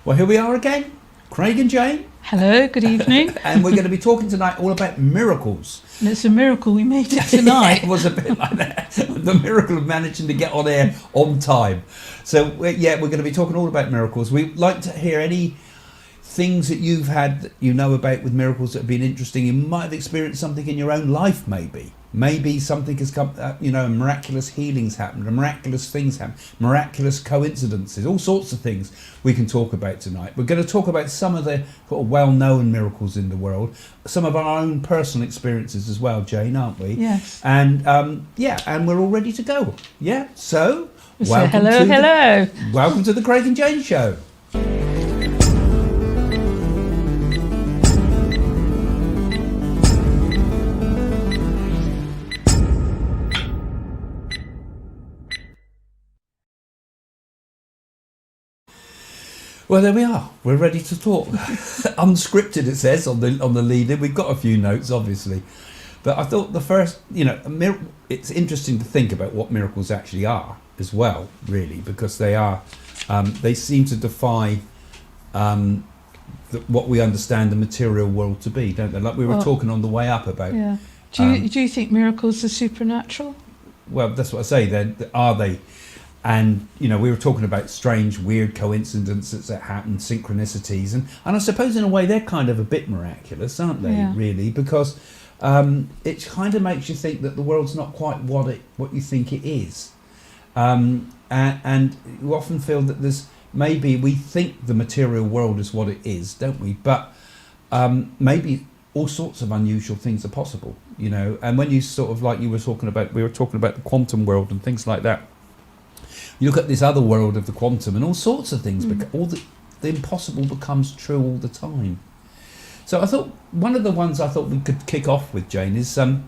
Well, here we are again, Craig and Jane. Hello, good evening. And we're going to be talking tonight all about miracles. And it's a miracle we made it tonight. It was a bit like that. The miracle of managing to get on air on time. So, we're going to be talking all about miracles. We'd like to hear any things that you've had that you know about with miracles that have been interesting. You might have experienced something in your own life, maybe. Maybe something has come, miraculous healings happen, miraculous things happen, miraculous coincidences, all sorts of things we can talk about tonight. We're going to talk about some of the sort of well-known miracles in the world, some of our own personal experiences as well, Jane, aren't we? Yes. And and we're all ready to go. Yeah. So, welcome to the Craig and Jane Show. Well, there we are. We're ready to talk. Unscripted, it says on the lead-in. We've got a few notes, obviously, but I thought the first, it's interesting to think about what miracles actually are as well, really, because they are, they seem to defy what we understand the material world to be, don't they? Like we were talking on the way up about. Yeah. Do you think miracles are supernatural? Well, that's what I say. Then are they? And, we were talking about strange, weird coincidences that happen, synchronicities. And I suppose in a way they're kind of a bit miraculous, aren't they, really? Because it kind of makes you think that the world's not quite what you think it is. And you often feel that maybe we think the material world is what it is, don't we? But maybe all sorts of unusual things are possible, And when you sort of we were talking about the quantum world and things like that. You look at this other world of the quantum and all sorts of things, all the impossible becomes true all the time. So I thought one of the ones I thought we could kick off with, Jane, is St.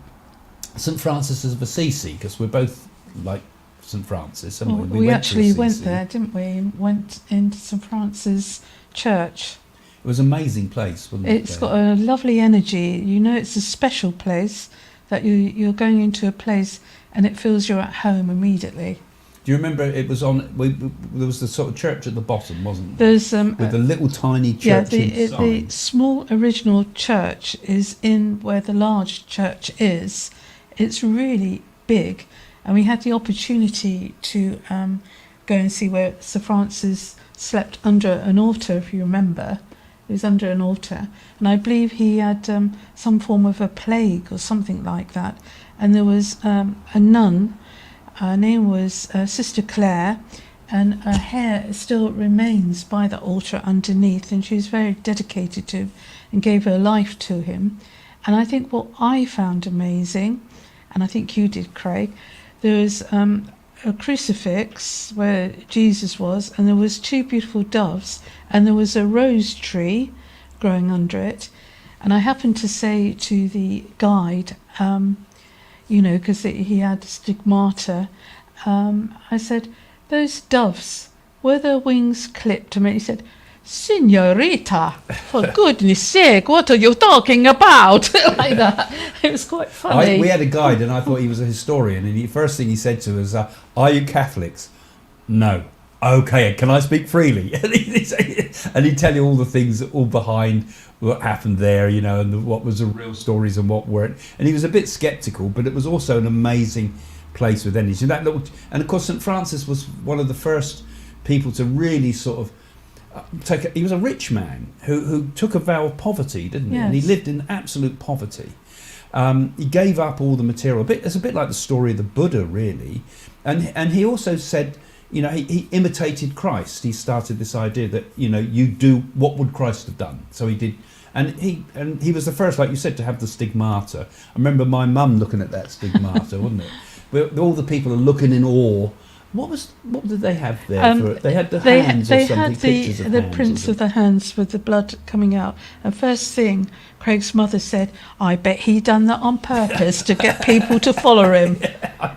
Francis of Assisi, because we're both like St. Francis. We actually went there, didn't we? Went into St. Francis Church. It was an amazing place, wasn't it? It's got a lovely energy. It's a special place that you're going into a place and it feels you're at home immediately. Do you remember it was on? There was the sort of church at the bottom, wasn't there? There's with the little tiny church inside. The small original church is in where the large church is. It's really big, and we had the opportunity to go and see where Sir Francis slept under an altar. If you remember, it was under an altar, and I believe he had some form of a plague or something like that. And there was a nun. Her name was Sister Claire, and her hair still remains by the altar underneath, and she was very dedicated to him and gave her life to him. And I think what I found amazing, and I think you did, Craig, there was a crucifix where Jesus was, and there was two beautiful doves, and there was a rose tree growing under it. And I happened to say to the guide, because he had stigmata, I said, those doves, were their wings clipped? And he said, Signorita, for goodness sake, what are you talking about? Like that. It was quite funny. We had a guide and I thought he was a historian, and the first thing he said to us, are you Catholics? No. Okay, can I speak freely? And he'd tell you all the things all behind what happened there, and what was the real stories and what weren't. And he was a bit sceptical, but it was also an amazing place with energy. And of course, St. Francis was one of the first people to really sort of he was a rich man who took a vow of poverty, didn't he? Yes. And he lived in absolute poverty. He gave up all the material. It's a bit like the story of the Buddha, really. And he also said, he imitated Christ. He started this idea that, you do what would Christ have done. So he did, and he was the first, like you said, to have the stigmata. I remember my mum looking at that stigmata, wasn't it? Where all the people are looking in awe. What did they have there? They had the hands or something. They had the prints of the hands with the blood coming out. And first thing, Craig's mother said, I bet he done that on purpose to get people to follow him.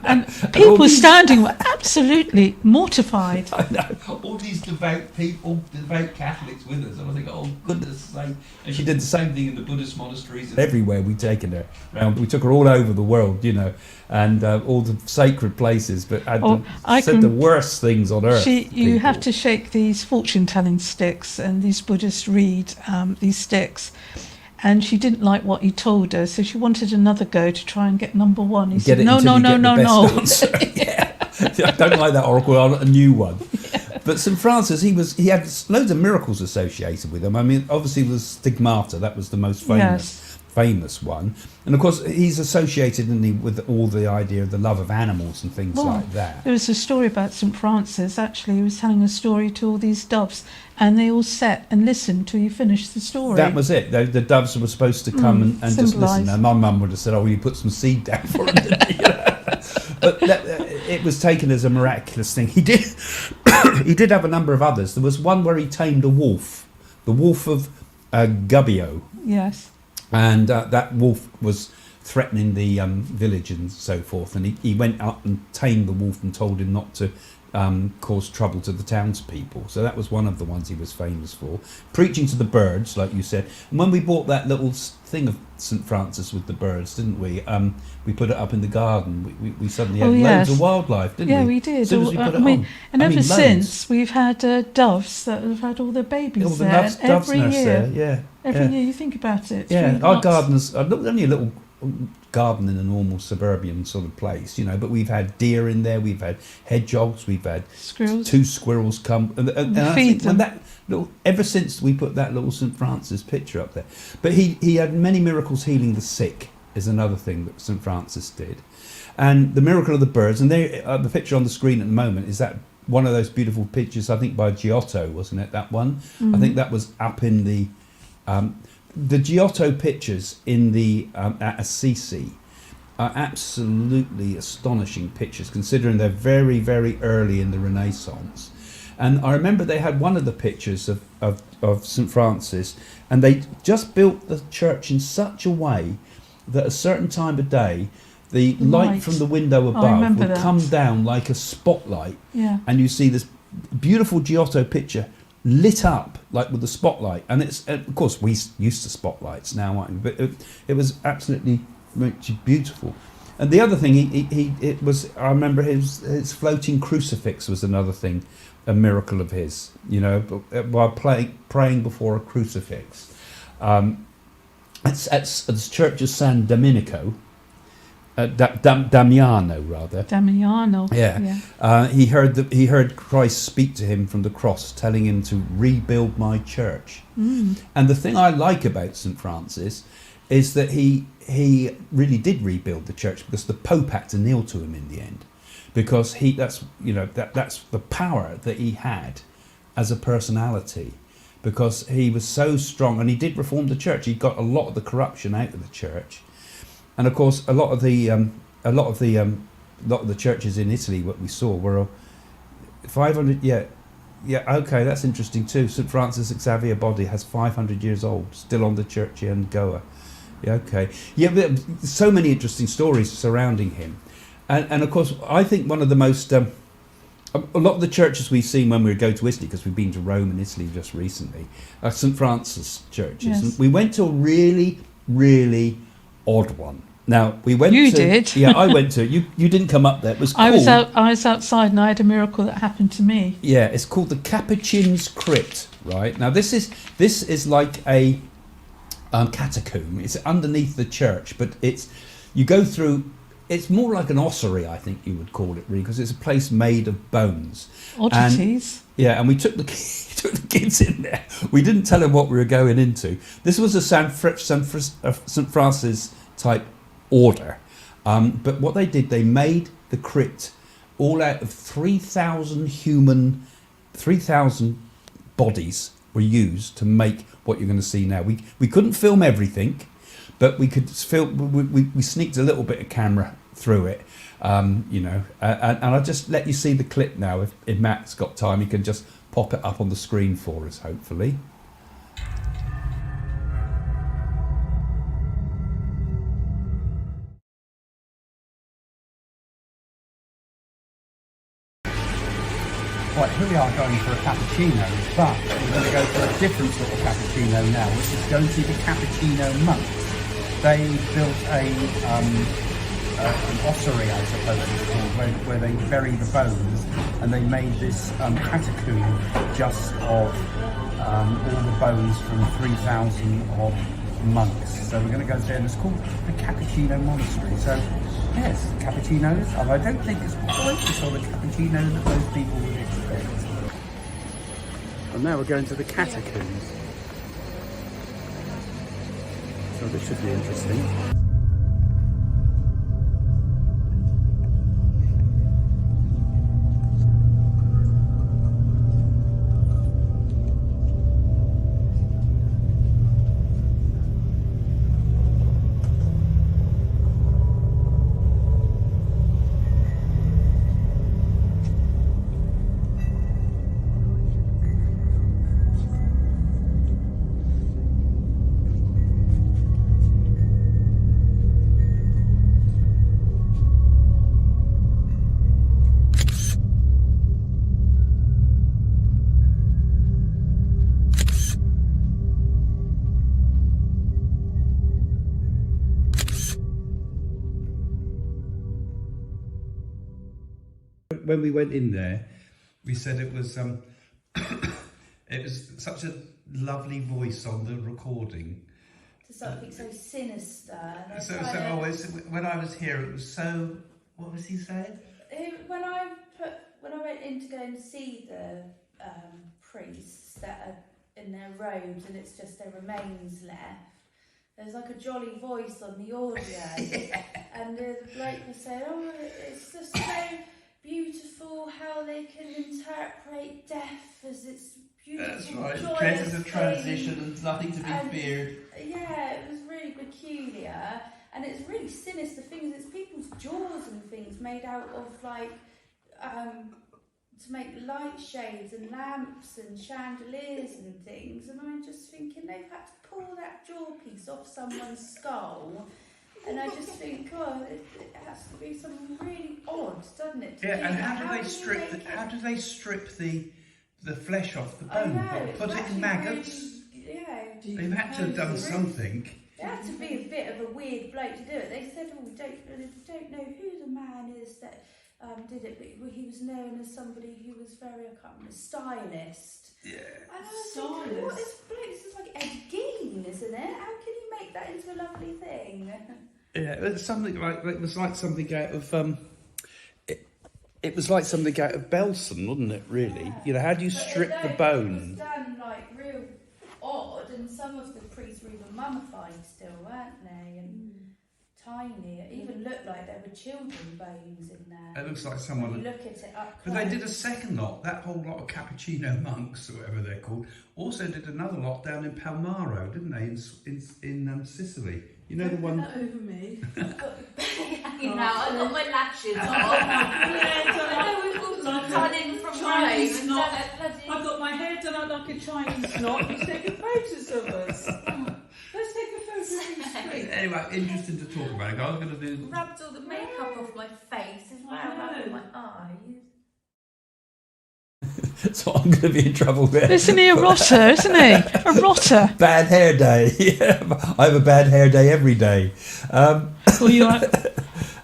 And people standing were absolutely mortified. I know. All these devout people, devout Catholics with us. And I think, oh, goodness sake. And she did the same thing in the Buddhist monasteries. And everywhere we'd taken her around. We took her all over the world, and all the sacred places. But I said the worst things on earth. You have to shake these fortune-telling sticks, and these Buddhists read these sticks. And she didn't like what he told her, so she wanted another go to try and get number one. He said, no. Yeah. I don't like that oracle. I want a new one. Yeah. But St. Francis, he had loads of miracles associated with him. I mean, obviously the stigmata, that was the most famous one. And of course, he's associated with all the idea of the love of animals and things like that. There was a story about St. Francis. Actually, he was telling a story to all these doves, and they all sat and listened till you finished the story. That was it. The doves were supposed to come and just listen. And my mum would have said, "Oh, you put some seed down for them." But it was taken as a miraculous thing. He did have a number of others. There was one where he tamed a wolf, the wolf of Gubbio. Yes. And that wolf was threatening the village and so forth. And he went up and tamed the wolf and told him not to cause trouble to the townspeople. So that was one of the ones he was famous for. Preaching to the birds, like you said. And when we bought that little thing of St. Francis with the birds, didn't we? We put it up in the garden. We suddenly had loads of wildlife, didn't we? Yeah, we did. As soon as we put it on. And ever since, we've had doves that have had all their babies there. Every year. Every year, you think about it. Yeah, our gardens are only a little garden in a normal suburban sort of place, but we've had deer in there, we've had hedgehogs, we've had squirrels. 2 squirrels come, and I think ever since we put that little St. Francis picture up there. But he had many miracles healing the sick, is another thing that St. Francis did. And the miracle of the birds, and the picture on the screen at the moment is that one of those beautiful pictures, I think by Giotto, wasn't it, that one? Mm-hmm. I think that was up in the Giotto pictures in at Assisi are absolutely astonishing pictures, considering they're very, very early in the Renaissance. And I remember they had one of the pictures of St. Francis, and they just built the church in such a way that at a certain time of day, the light from the window above would come down like a spotlight, and you see this beautiful Giotto picture lit up like with the spotlight. And it's, of course, we used to spotlights now, but it was absolutely beautiful. And the other thing, I remember his floating crucifix was another thing, a miracle of his, while praying before a crucifix. It's at the Church of San Domenico, Damiano rather. Damiano. Yeah. He heard Christ speak to him from the cross, telling him to rebuild my church. Mm. And the thing I like about St. Francis is that he really did rebuild the church, because the Pope had to kneel to him in the end, because that's the power that he had as a personality, because he was so strong, and he did reform the church. He got a lot of the corruption out of the church. And of course, a lot of the churches in Italy, what we saw, were 500. Yeah, okay, that's interesting too. St. Francis Xavier Body has 500 years old, still on the church in Goa. Yeah, okay. Yeah, but so many interesting stories surrounding him, and of course, I think one of the most a lot of the churches we've seen when we go to Italy, because we've been to Rome and Italy just recently, are St. Francis churches. Yes. And we went to a really, really odd one. Now we went. You did. Yeah, I went to. You didn't come up there. It was cool. I was outside, and I had a miracle that happened to me. Yeah, it's called the Capuchin's crypt. Right now, this is like a catacomb. It's underneath the church, but you go through. It's more like an ossuary, I think you would call it, really, because it's a place made of bones. Oddities. And we took the kids in there. We didn't tell them what we were going into. This was a St. Francis type order, but what they did, they made the crypt all out of 3,000 bodies were used to make what you're going to see now. We couldn't film everything, but we could film. We sneaked a little bit of camera through it, and I'll just let you see the clip now. If Matt's got time, he can just pop it up on the screen for us, hopefully. Right, here we are going for a cappuccino, but we're going to go for a different sort of cappuccino now, which is going to be the cappuccino monks. They built an ossuary, I suppose it's called, where they bury the bones, and they made this catacomb just of all the bones from 3,000 odd monks. So we're going to go there, and it's called the Cappuccino Monastery. So yes, cappuccinos, although I don't think it's quite the sort of cappuccino that most people would expect. And now we're going to the catacombs. So this should be interesting. When we went in there, we said it was it was such a lovely voice on the recording. To something so sinister. When I was here, it was so. What was he saying? When I went in to go and see the priests that are in their robes and it's just their remains left, there's like a jolly voice on the audio, and the bloke was saying, "Oh, it's just so beautiful how they can interpret death as it's beautiful." That's right. Death is a transition and nothing to be feared. Yeah, it was really peculiar, and it's really sinister things. It's people's jaws and things made out of like to make light shades and lamps and chandeliers and things. And I'm just thinking they've had to pull that jaw piece off someone's skull. And I just think, oh, it has to be something really odd, doesn't it? Yeah, and how do they strip the flesh off the bone? Put it in maggots? Really, yeah. They've had to have done something. It had to be a bit of a weird bloke to do it. They said, oh, we don't know who the man is that did it, but he was known as somebody who was very, I can't remember, stylist. Yeah. And I was thinking, what is bloke? This is like Ed Gein, isn't it? How can you make that into a lovely thing? Yeah, it was something like it was like something out of it was like something out of Belson, wasn't it? Really, yeah. You know, how do you strip the bone? It was done like real odd, and some of the priests were even mummified still, weren't they? And tiny. It even looked like there were children bones in there. It looks like someone. When you look at it up close. But they did a second lot. That whole lot of Cappuccino monks, or whatever they're called, also did another lot down in Palmaro, didn't they? In Sicily. You know the one. That over me. You know, I've got my lashes on. I know we've all done in from Chinese Rome. knot. I've got my hair done up like a Chinese knot. He's taking photos of us. Let's take a photo of the street. Anyway, interesting to talk about. I was going to do. Rubbed all the makeup off my face as well, rubbed my eyes. So I'm going to be in trouble there. Isn't he a rotter, isn't he? A rotter. Bad hair day. Yeah, I have a bad hair day every day. Well,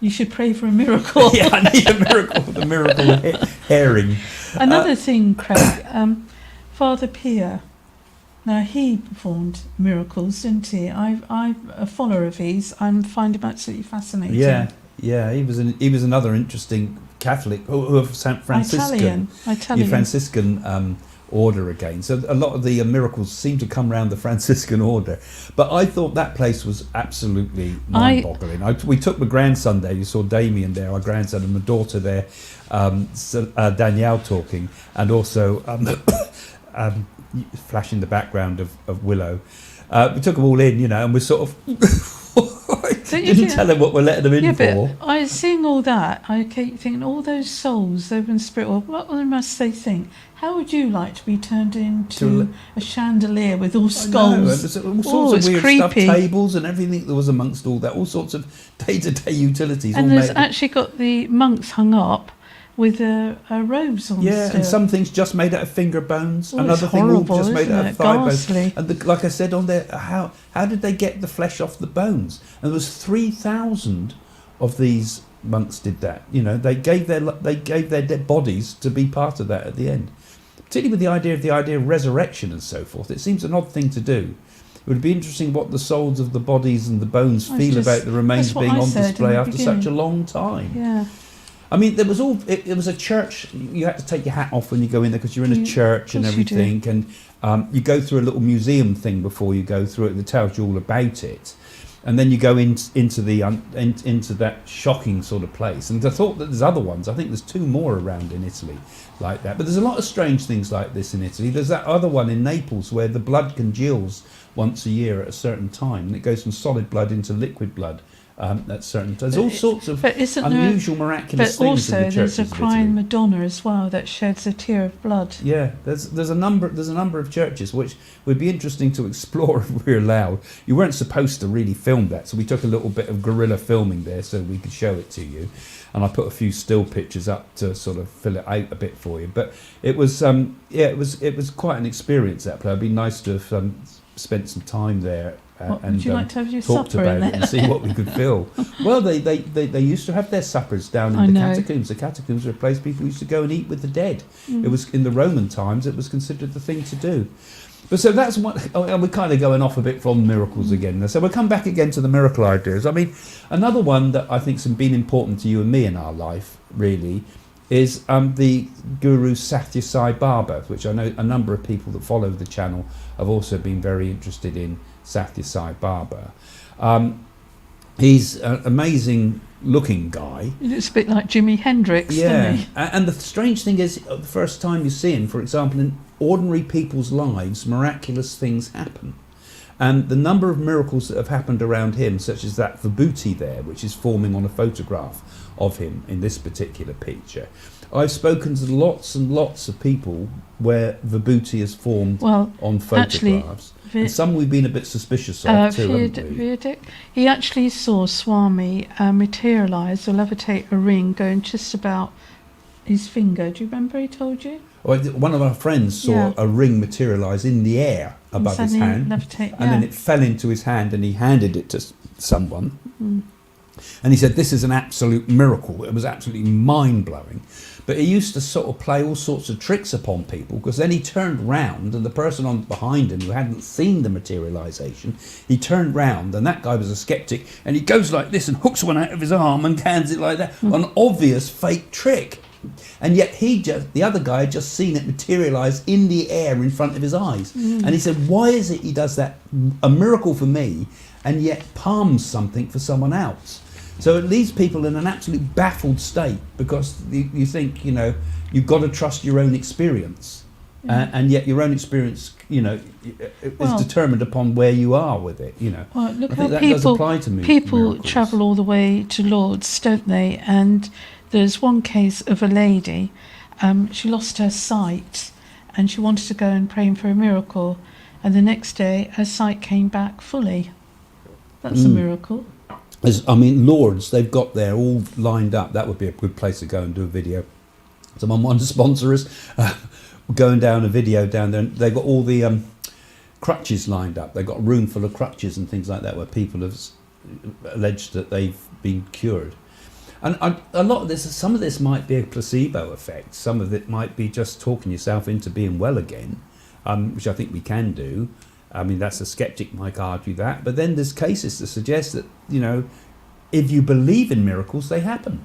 you should pray for a miracle. Yeah, I need a miracle. The miracle herring. Another thing, Craig, Father Pierre. Now, he performed miracles, didn't he? I'm a follower of his. I find him absolutely fascinating. Yeah. He was another interesting Catholic, of St. Franciscan. Italian. Franciscan order again. So a lot of the miracles seem to come around the Franciscan order. But I thought that place was absolutely mind-boggling. We took my grandson there. You saw Damien there, our grandson, and my daughter there, Danielle talking, and also flashing the background of Willow. We took them all in, you know, and we're sort of... didn't tell them what we're letting them in for. But I seeing all that, I keep thinking, all those souls, they've been spirit. Well, what must they think? How would you like to be turned into a chandelier with all skulls? All sorts of weird creepy stuff, tables and everything that was amongst all that, all sorts of day-to-day utilities. And there's actually got the monks hung up with robes on. Yeah, still. And some things just made out of finger bones. Another thing all just made out of thigh bones. And like I said on there, how did they get the flesh off the bones? And there was 3,000 of these monks did that. You know, they gave their dead bodies to be part of that at the end. Particularly with the idea of resurrection and so forth. It seems an odd thing to do. It would be interesting what the souls of the bodies and the bones feel about the remains being on display after such a long time. Yeah. I mean, there was it was a church. You had to take your hat off when you go in there because you're in a church and everything, and you go through a little museum thing before you go through it that tells you all about it, and then you go into that shocking sort of place. And I thought that there's other ones. I think there's 2 more around in Italy like that. But there's a lot of strange things like this in Italy. There's that other one in Naples where the blood congeals once a year at a certain time, and it goes from solid blood into liquid blood. At certain times. There's all sorts of unusual, miraculous things in the churches. But also, there's a crying Madonna as well that sheds a tear of blood. Yeah, there's a number of churches which would be interesting to explore if we're allowed. You weren't supposed to really film that, so we took a little bit of guerrilla filming there so we could show it to you, and I put a few still pictures up to sort of fill it out a bit for you. But it was it was quite an experience, that play. It'd be nice to have spent some time there. And would you like to have your talked supper about in it there? and see what we could fill. Well, they used to have their suppers down in the catacombs. The catacombs were a place people used to go and eat with the dead. It was in the Roman times. It was considered the thing to do. But so that's what. And we're kind of going off a bit from miracles again. So we'll come back again to the miracle ideas. I mean, another one that I think's been important to you and me in our life really is the Guru Satya Sai Baba, which I know a number of people that follow the channel have also been very interested in. Satya Sai Baba. He's an amazing looking guy. He looks a bit like Jimi Hendrix, doesn't he? And the strange thing is, the first time you see him, for example, in ordinary people's lives, miraculous things happen. And the number of miracles that have happened around him, such as that vibhuti there, which is forming on a photograph of him in this particular picture. I've spoken to lots and lots of people where vibhuti has formed on photographs. And some we've been a bit suspicious of too, haven't we? He actually saw Swami materialise or levitate a ring going just about his finger. Do you remember he told you? Well, one of our friends saw a ring materialise in the air above his hand, and then it fell into his hand and he handed it to someone. And he said, this is an absolute miracle. It was absolutely mind-blowing. But he used to sort of play all sorts of tricks upon people, because then he turned round and the person on behind him who hadn't seen the materialisation, he turned round and that guy was a skeptic and he goes like this and hooks one out of his arm and hands it like that. An obvious fake trick. And yet the other guy had just seen it materialise in the air in front of his eyes. And he said, why is it he does that? A miracle for me, and yet palms something for someone else. So it leaves people in an absolute baffled state, because you think, you've got to trust your own experience. And yet your own experience, is determined upon where you are with it, Well, look I how think that does apply to me. People miracles. travel all the way to Lourdes, don't they? And there's one case of a lady, she lost her sight and she wanted to go and pray for a miracle. And the next day, her sight came back fully. That's a miracle. Lourdes, they've got there all lined up. That would be a good place to go and do a video. Someone wanted to sponsor us. Going down a video down there. They've got all the crutches lined up. They've got a room full of crutches and things like that where people have alleged that they've been cured. And a lot of this, some of this might be a placebo effect. Some of it might be just talking yourself into being well again, which I think we can do. That's a skeptic might argue that, but then there's cases to suggest that, if you believe in miracles, they happen.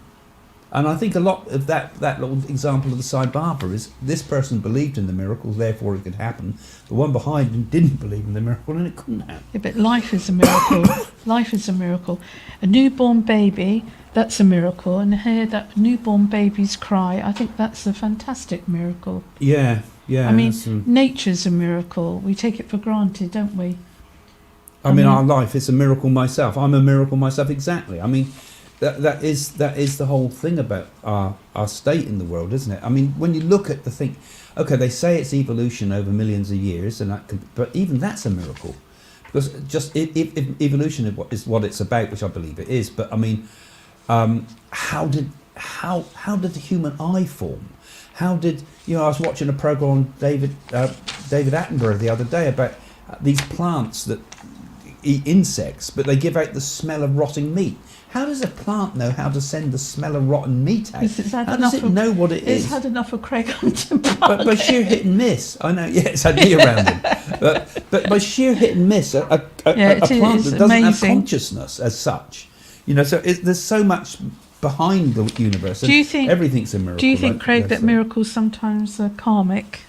And I think a lot of that little example of the Sai Baba is this person believed in the miracles, therefore it could happen. The one behind him didn't believe in the miracle and it couldn't happen. Yeah, but life is a miracle. Life is a miracle. A newborn baby, that's a miracle. And hear that newborn baby's cry, I think that's a fantastic miracle. Yeah. Nature's a miracle. We take it for granted, don't we? Our life is a miracle myself. I'm a miracle myself, exactly. That is the whole thing about our state in the world, isn't it? When you look at the thing, okay, they say it's evolution over millions of years, but even that's a miracle, because just if evolution is what it's about, which I believe it is. But how did the human eye form? How did I was watching a program on David Attenborough the other day about these plants that eat insects, but they give out the smell of rotting meat. How does a plant know how to send the smell of rotten meat out? It's had How does it know what it is? It's had enough of Craig Hunter. But by sheer hit and miss, I know. Yeah, it's had me around him. But by sheer hit and miss, a plant that doesn't have consciousness as such, so there's so much behind the universe. Do you think everything's a miracle? Do you think, Craig, that miracles sometimes are karmic?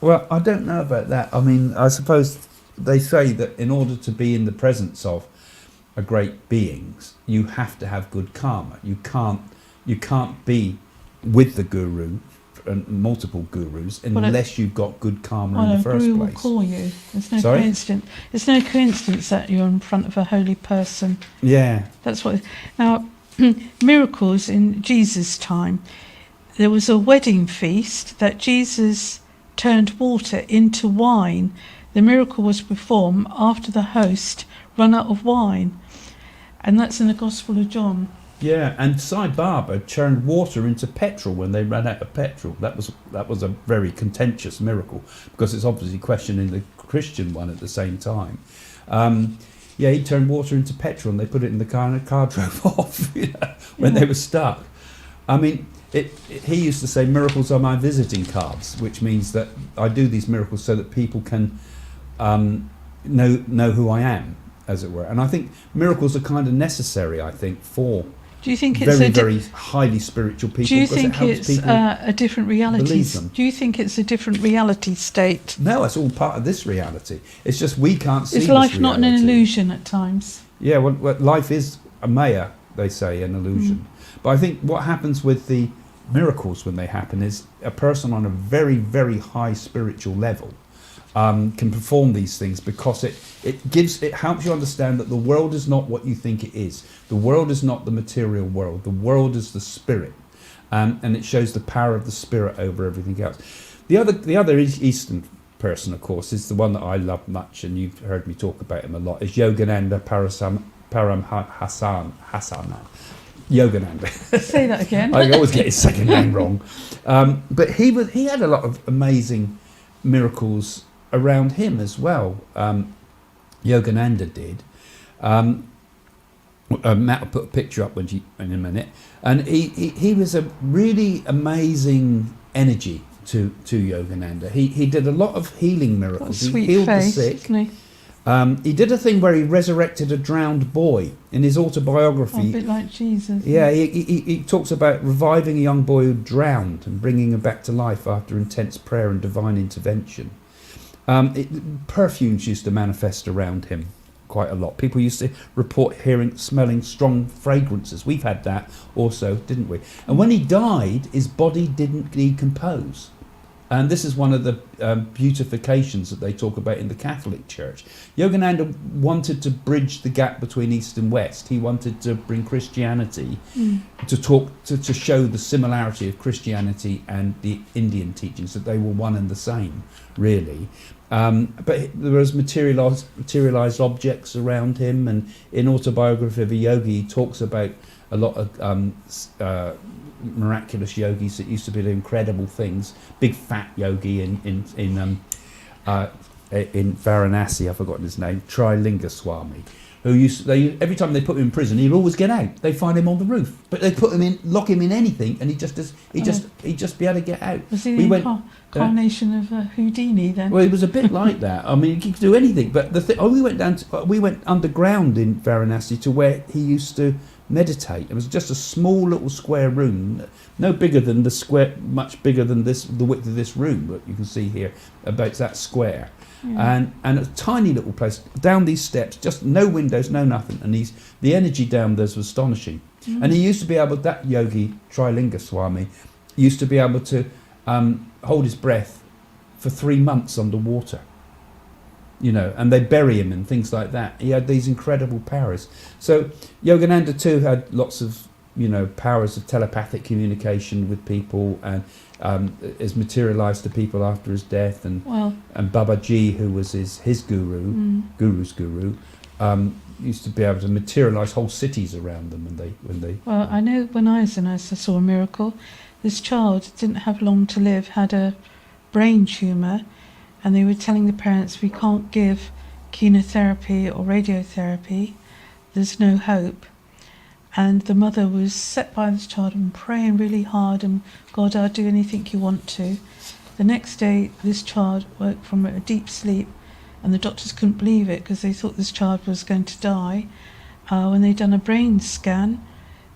Well, I don't know about that. I mean, I suppose they say that in order to be in the presence of a great beings, you have to have good karma. You can't be with the guru and multiple gurus unless you've got good karma in the first place. Well, a guru place. will call you. There's no coincidence. It's no coincidence that you're in front of a holy person. Yeah. That's what. Now, miracles in Jesus' time. There was a wedding feast that Jesus turned water into wine. The miracle was performed after the host ran out of wine, and that's in the Gospel of John. Yeah, and Sai Baba turned water into petrol when they ran out of petrol. That was a very contentious miracle, because it's obviously questioning the Christian one at the same time. He turned water into petrol and they put it in the car and the car drove off when they were stuck. I mean, he used to say, miracles are my visiting cards, which means that I do these miracles so that people can know who I am, as it were. And I think miracles are kind of necessary, I think, for very highly spiritual people. Do you think it's a different reality? Do you think it's a different reality state? No, it's all part of this reality. It's just we can't see. Is life not an illusion at times? Yeah, well, life is a maya, they say, an illusion. But I think what happens with the miracles when they happen is a person on a very, very high spiritual level can perform these things, because it helps you understand that the world is not what you think it is. The world is not the material world. The world is the spirit, and it shows the power of the spirit over everything else. The other Eastern person, of course, is the one that I love much, and you've heard me talk about him a lot, is Yogananda Paramahasana. Yogananda. Say that again. I always get his second name wrong. But he had a lot of amazing miracles around him as well. Yogananda did. Matt will put a picture up in a minute. And he was a really amazing energy to Yogananda. He did a lot of healing miracles. He healed face, the sick. isn't he? He did a thing where he resurrected a drowned boy in his autobiography. A bit like Jesus. Yeah, he talks about reviving a young boy who drowned and bringing him back to life after intense prayer and divine intervention. Perfumes used to manifest around him quite a lot. People used to report smelling strong fragrances. We've had that also, didn't we? And when he died, his body didn't decompose. And this is one of the beautifications that they talk about in the Catholic Church. Yogananda wanted to bridge the gap between East and West. He wanted to bring Christianity to show the similarity of Christianity and the Indian teachings, that they were one and the same, really. But there was materialized objects around him, and in Autobiography of a Yogi, he talks about a lot of miraculous yogis that used to be doing incredible things. Big fat yogi in Varanasi, I've forgotten his name, Trilingaswamy, who every time they put him in prison, he'd always get out. They'd find him on the roof, but they'd lock him in anything, and he'd just be able to get out. Was he the incarnation of Houdini then? Well, it was a bit like that. I mean, he could do anything. But we went underground in Varanasi to where he used to meditate. It was just a small little square room, no bigger than much bigger than the width of this room that you can see here, about that square. Yeah. And a tiny little place down these steps, just no windows, no nothing, and the energy down there was astonishing. And he used to be able, that yogi Trilingaswamy used to be able to hold his breath for 3 months underwater, and they bury him and things like that. He had these incredible powers. So Yogananda too had lots of powers of telepathic communication with people, and is materialized to people after his death. And Babaji, who was his guru's guru, used to be able to materialize whole cities around them when they. Well, I know when I was in Assisi, I saw a miracle. This child didn't have long to live, had a brain tumour, and they were telling the parents, we can't give chemotherapy or radiotherapy, there's no hope. And the mother was set by this child and praying really hard, and God, I'll do anything you want to. The next day, this child woke from a deep sleep, and the doctors couldn't believe it because they thought this child was going to die. When they'd done a brain scan,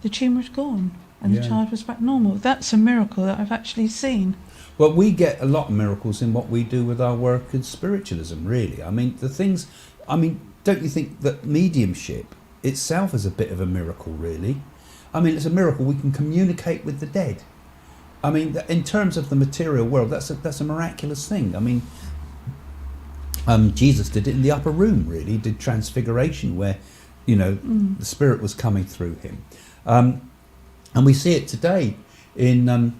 the tumour had gone, and the child was back normal. That's a miracle that I've actually seen. Well, we get a lot of miracles in what we do with our work in spiritualism, really. I mean, don't you think that mediumship itself is a bit of a miracle, really? I mean, it's a miracle we can communicate with the dead. I mean, in terms of the material world, that's a miraculous thing. I mean, Jesus did it in the upper room, really. He did transfiguration where, the spirit was coming through him. And we see it today in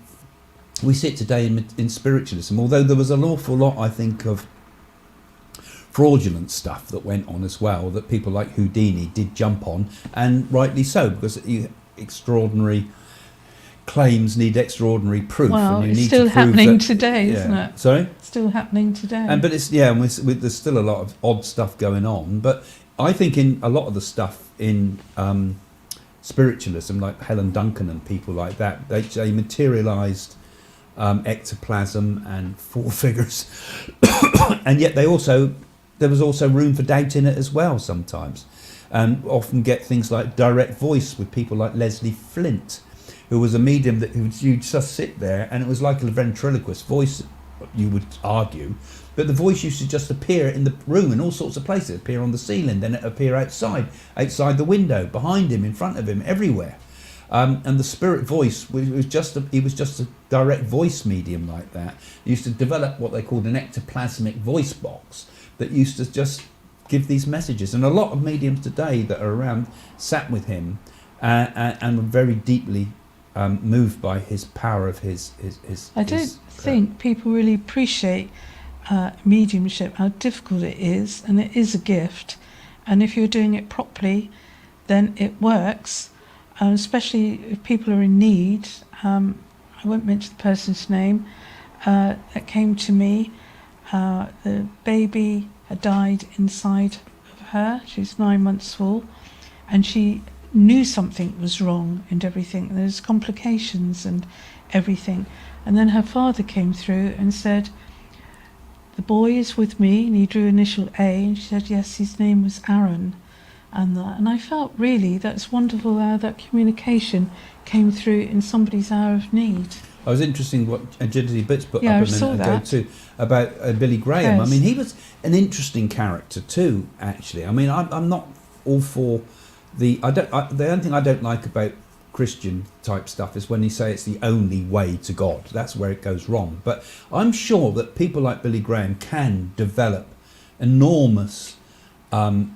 spiritualism, although there was an awful lot, I think, of fraudulent stuff that went on as well, that people like Houdini did jump on, and rightly so, because extraordinary claims need extraordinary proof. Well, and you it's need still to prove happening that, today, isn't it? Sorry? It's still happening today. But it's there's still a lot of odd stuff going on. But I think in a lot of the stuff in spiritualism, like Helen Duncan and people like that, they materialised ectoplasm and four figures, and yet there was also room for doubt in it as well sometimes, and often get things like direct voice with people like Leslie Flint, who was a medium that you'd just sit there and it was like a ventriloquist voice, you would argue, but the voice used to just appear in the room in all sorts of places. It'd appear on the ceiling, then it'd appear outside the window, behind him, in front of him, everywhere. And the spirit voice was just a direct voice medium like that. He used to develop what they called an ectoplasmic voice box that used to just give these messages. And a lot of mediums today that are around sat with him and were very deeply moved by his power of his. I don't think people really appreciate mediumship, how difficult it is, and it is a gift. And if you're doing it properly, then it works. Especially if people are in need. I won't mention the person's name that came to me. The baby had died inside of her. She was 9 months old, and she knew something was wrong and everything. There's complications and everything. And then her father came through and said, "The boy is with me," and he drew initial A, and she said, "Yes, his name was Aaron." And I felt really that's wonderful how that communication came through in somebody's hour of need. I was interesting what Agility Bits put up I a saw minute ago that. too about Billy Graham. Yes. I mean, he was an interesting character too. Actually, I mean, I'm not all for the only thing I don't like about Christian type stuff is when you say it's the only way to God. That's where it goes wrong. But I'm sure that people like Billy Graham can develop enormous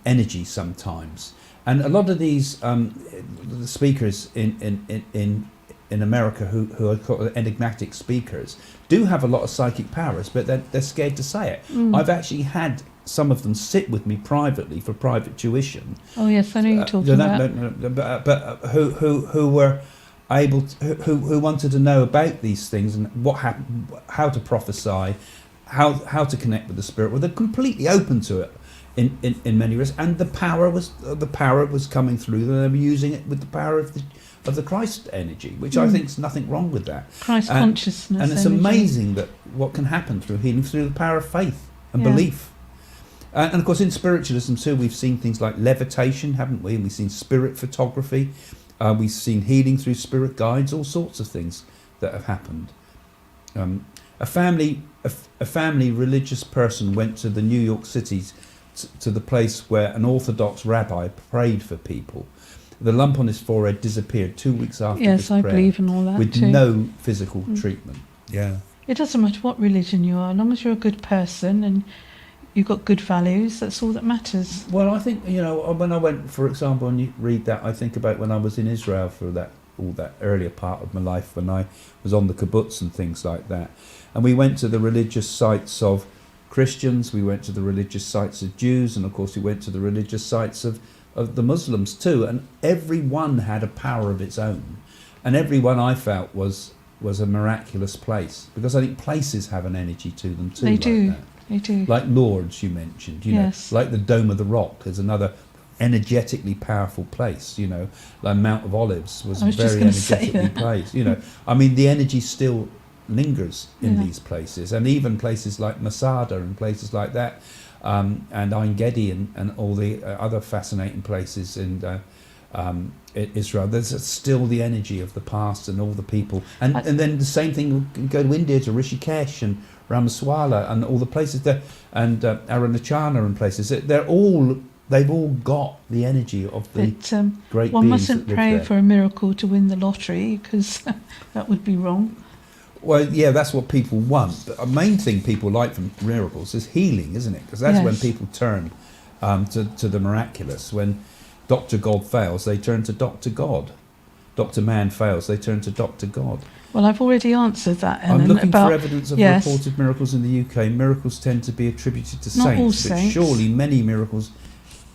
energy sometimes, and a lot of these the speakers in America who are called enigmatic speakers do have a lot of psychic powers, but they're scared to say it. I've actually had some of them sit with me privately for private tuition. Oh yes, I know you're talking about. But who were able to, who wanted to know about these things and what happened, how to prophesy, how to connect with the spirit. Well, they're completely open to it. In many ways, and the power was coming through them. They were using it with the power of the Christ energy, which I think is nothing wrong with that. Christ consciousness, and it's energy. amazing that what can happen through healing through the power of faith and belief. And of course, in spiritualism too, we've seen things like levitation, haven't we? And we've seen spirit photography. We've seen healing through spirit guides. All sorts of things that have happened. A family religious person went to the New York City. To the place where an Orthodox rabbi prayed for people. The lump on his forehead disappeared 2 weeks after yes, his I prayer, believe in all that with too. no physical treatment. Yeah. It doesn't matter what religion you are, as long as you're a good person and you've got good values, that's all that matters. Well, I think, when I went, for example, and you read that, I think about when I was in Israel for all that earlier part of my life when I was on the kibbutz and things like that. And we went to the religious sites of Christians, we went to the religious sites of Jews, and of course we went to the religious sites of the Muslims too, and every one had a power of its own, and every one I felt was a miraculous place, because I think places have an energy to them too. They do. Like Lourdes you mentioned, Yes. like the Dome of the Rock is another energetically powerful place, you know, like Mount of Olives was I was just very gonna say energetically that. placed, you know. I mean, the energy still lingers in Yeah. these places, and even places like Masada and places like that, and Ein Gedi and all the other fascinating places in Israel. There's still the energy of the past and all the people, and then the same thing. You can go to India, to Rishikesh and Ramaswala and all the places there, and Aranachana and places. They've all got the energy of the But great one beings mustn't that live pray there. for a miracle to win the lottery, because that would be wrong. Well, yeah, that's what people want. But a main thing people like from miracles is healing, isn't it? Because that's when Yes. people turn to the miraculous. When Dr. God fails, they turn to Dr. God. Dr. Man fails, they turn to Dr. God. Well, I've already answered that, Ellen, I'm looking about for evidence of yes. reported miracles in the UK. Miracles tend to be attributed to Not saints, all but saints. surely many miracles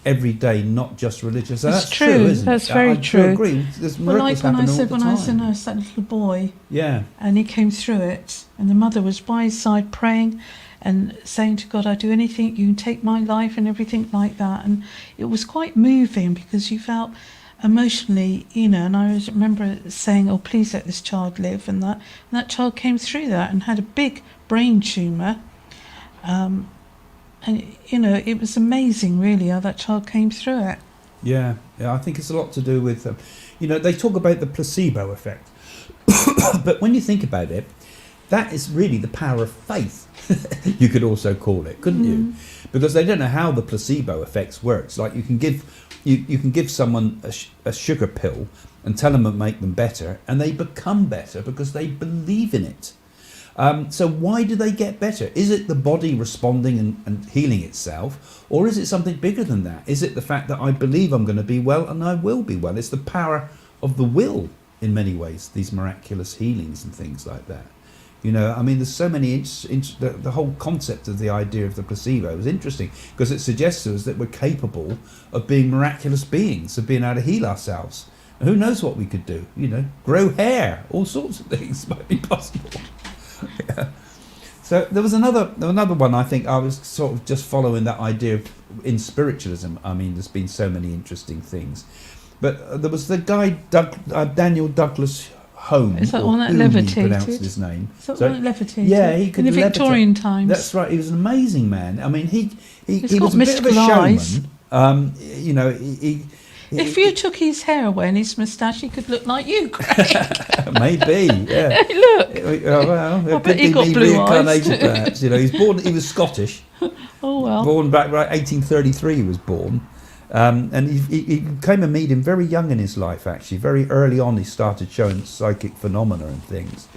every day, not just religious. So It's that's true, isn't that's it? very I do true. agree. There's Well, miracles like when I happen all said the when I was a time. nurse, that little boy, Yeah. and he came through it, and the mother was by his side praying and saying to God, "I'll do anything, you can take my life," and everything like that. And it was quite moving, because you felt emotionally, you know, and I remember saying, "Oh, please let this child live," and that child came through that and had a big brain tumour. And, you know, it was amazing, really, how that child came through it. Yeah, I think it's a lot to do with, you know, they talk about the placebo effect. But when you think about it, that is really the power of faith, you could also call it, couldn't you? Because they don't know how the placebo effects works. Like you can give someone a sugar pill and tell them it'll make them better, and they become better because they believe in it. So why do they get better? Is it the body responding and healing itself, or is it something bigger than that? Is it the fact that I believe I'm going to be well and I will be well? It's the power of the will in many ways, these miraculous healings and things like that. You know, I mean, there's so many, the whole concept of the idea of the placebo is interesting because it suggests to us that we're capable of being miraculous beings, of being able to heal ourselves. And who knows what we could do, you know, grow hair, all sorts of things might be possible. Yeah. So there was another one. I think I was sort of just following that idea of in spiritualism. I mean, there's been so many interesting things, but there was the guy Daniel Douglas Home. Is that or one that Hume, levitated? He pronounced his name. Is that So- one that levitated? yeah, he could in the levitate. Victorian times. That's right. He was an amazing man. I mean, he He's was got a bit of a mystical eyes. showman. You know, he If you took his hair away and his moustache, he could look like you, Craig. maybe, yeah. Hey, look. Oh, well, I it bet could he be got me blue eyes. reincarnated, perhaps. You know, he was Scottish. Oh, well. Born back right 1833 he was born, and he became a medium very young in his life. Actually, very early on, he started showing psychic phenomena and things.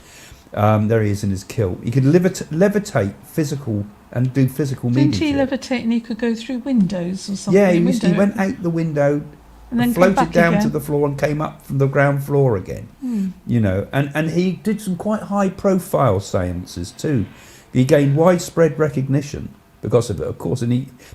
There he is in his kilt. He could levitate physical and do physical Didn't mediumship. he levitate and he could go through windows or something? Yeah, he went out the window, and then come floated back down again. to the floor, and came up from the ground floor again. You know, and he did some quite high-profile seances too. He gained widespread recognition because of it, of course, and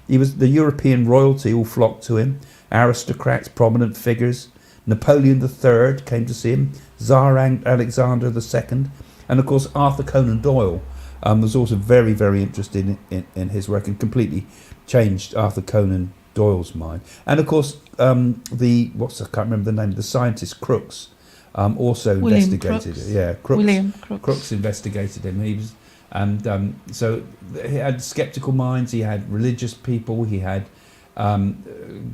he was the European royalty all flocked to him, aristocrats, prominent figures. Napoleon III came to see him, Tsar Alexander II, and of course Arthur Conan Doyle was also very, very interested in his work and completely changed Arthur Conan Doyle's mind. And of course, I can't remember the name, the scientist Crookes also William investigated Crookes. it. Yeah, Crookes. William Crookes. Crookes investigated him. He was, and so he had skeptical minds. He had religious people. He had the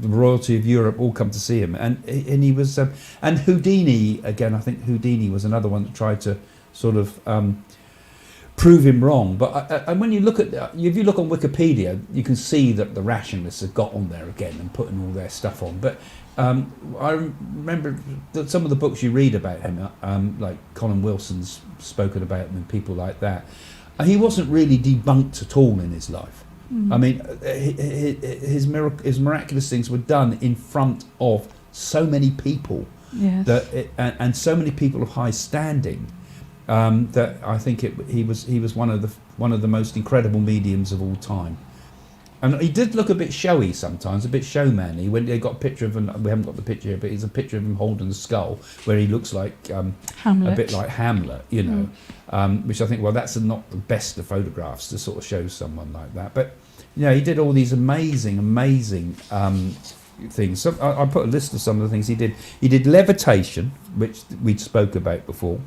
royalty of Europe all come to see him, and he was. And Houdini again. I think Houdini was another one that tried to sort of prove him wrong. But and when you look at, if you look on Wikipedia, you can see that the rationalists have got on there again and putting all their stuff on. But I remember that some of the books you read about him, like Colin Wilson's spoken about him and people like that, he wasn't really debunked at all in his life. I mean, his miraculous things were done in front of so many people, Yes. and so many people of high standing, that I think he was one of the most incredible mediums of all time. And he did look a bit showy sometimes, a bit showman-y. When they got a picture of him, we haven't got the picture here, but it's a picture of him holding the skull, where he looks like Hamlet. a bit like Hamlet, you know, which I think, well, that's not the best of photographs to sort of show someone like that. But, you know, he did all these amazing things. So I put a list of some of the things he did. He did levitation, which we spoke about before.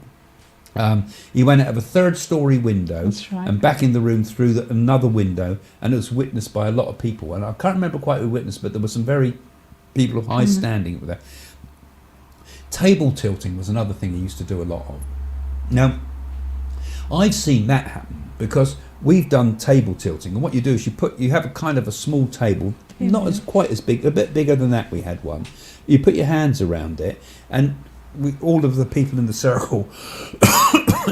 He went out of a 3rd-story window. That's right. And back in the room through another window, and it was witnessed by a lot of people. And I can't remember quite who witnessed, but there were some very people of high standing there. Table tilting was another thing he used to do a lot of. Now, I've seen that happen because we've done table tilting, and what you do is you have a kind of a small table, not as quite as big, a bit bigger than that. We had one. You put your hands around it, and all of the people in the circle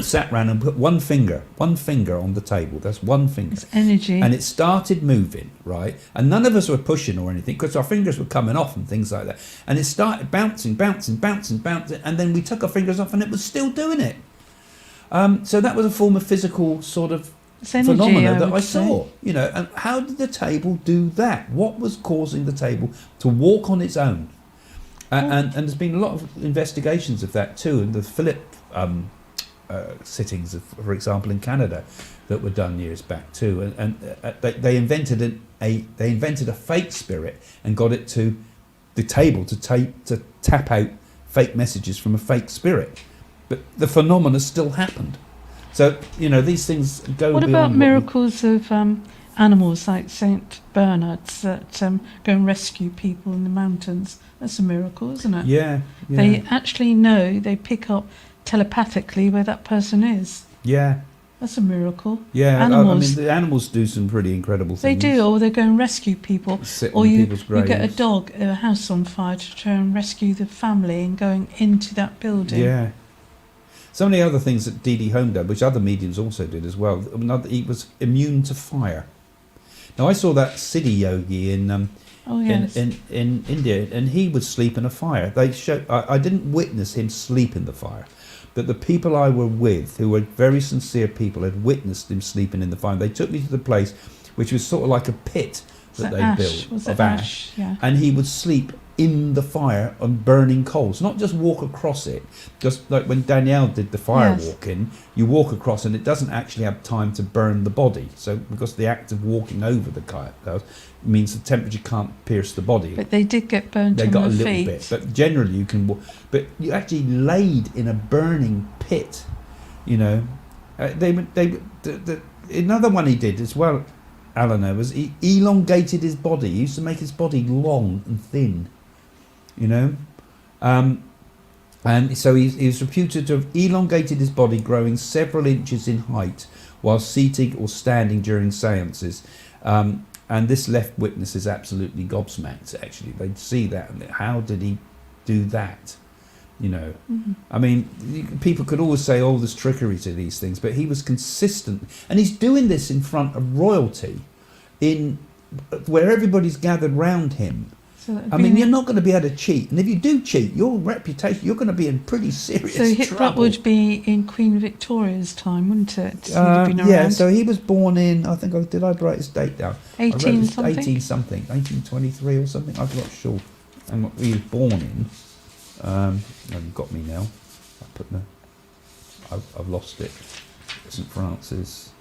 sat round and put one finger on the table. That's one finger. It's energy. And it started moving, right? And none of us were pushing or anything because our fingers were coming off and things like that. And it started bouncing, and then we took our fingers off and it was still doing it. So that was a form of physical sort of phenomena that I saw. You know, and how did the table do that? What was causing the table to walk on its own? And there's been a lot of investigations of that too, and the Philip sittings, for example, in Canada, that were done years back too, and they invented a fake spirit and got it to the table to tap out fake messages from a fake spirit, but the phenomena still happened. So these things go. What about miracles of animals like Saint Bernard's that go and rescue people in the mountains? That's a miracle, isn't it? Yeah. They actually know, they pick up telepathically where that person is. Yeah. That's a miracle. Yeah, animals. I mean, the animals do some pretty incredible things. They do, or they go and rescue people. Sit or on you people's graves. get a dog, a house on fire to try and rescue the family and going into that building. Yeah. Some of the other things that D.D. Home did, which other mediums also did as well, he was immune to fire. Now, I saw that Siddhi yogi in India, and he would sleep in a fire. I didn't witness him sleep in the fire, but the people I were with, who were very sincere people, had witnessed him sleeping in the fire. They took me to the place, which was sort of like a pit that they built of ash, and he would sleep in the fire on burning coals, not just walk across it. Just like when Danielle did the fire walking, you walk across and it doesn't actually have time to burn the body. So because the act of walking over the coals means the temperature can't pierce the body. But they did get burnt. They on got a their little feet. bit, but generally you can walk. But you actually laid in a burning pit. Another one he did as well, Alan, was he elongated his body. He used to make his body long and thin. And so he was reputed to have elongated his body, growing several inches in height while seated or standing during seances. And this left witnesses absolutely gobsmacked, actually. They'd see that, and how did he do that? Mm-hmm. I mean, people could always say, oh, there's trickery to these things, but he was consistent. And he's doing this in front of royalty, where everybody's gathered round him. I mean, you're not going to be able to cheat, and if you do cheat, your reputation, you're going to be in pretty serious trouble. That would be in Queen Victoria's time, wouldn't it? Yeah, so he was born in, I think, did I write his date down? 18 something? 18 something, 1823 or something, I'm not sure. And what he was born in, you've got me now, I've lost it, St Francis,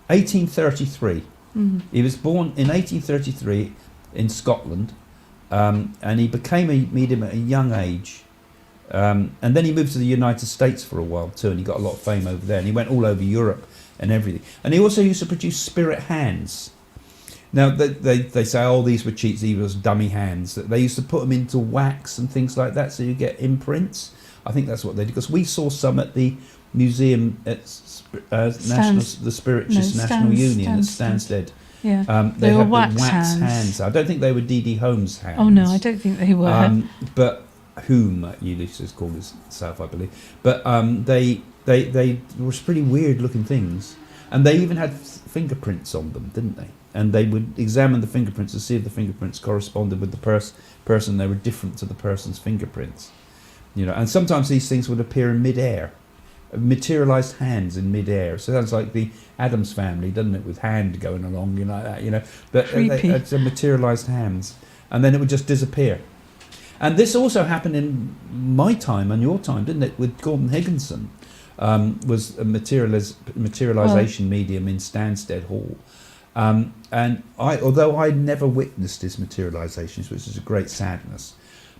1833. Mm-hmm. He was born in 1833 in Scotland. And he became a medium at a young age, and then he moved to the United States for a while too, and he got a lot of fame over there, and he went all over Europe and everything. And he also used to produce spirit hands. Now they say, oh, these were cheats, these were dummy hands. They used to put them into wax and things like that, so you get imprints. I think that's what they did, because we saw some at the museum at the Spiritualist National Union at Stansted. Yeah, they were had wax the wax hands. I don't think they were D.D. Holmes' hands. Oh no, I don't think they were. But whom Ulysses called himself, I believe. But they were pretty weird looking things, and they even had fingerprints on them, didn't they? And they would examine the fingerprints to see if the fingerprints corresponded with the person. They were different to the person's fingerprints, And sometimes these things would appear in mid-air. Materialized hands in mid-air. So sounds like the Addams Family, doesn't it, with hand going along, like that, But it's a materialized hands, and then it would just disappear. And this also happened in my time and your time, didn't it? With Gordon Higginson, was a materialization medium in Stansted Hall, And although I never witnessed his materializations, which is a great sadness,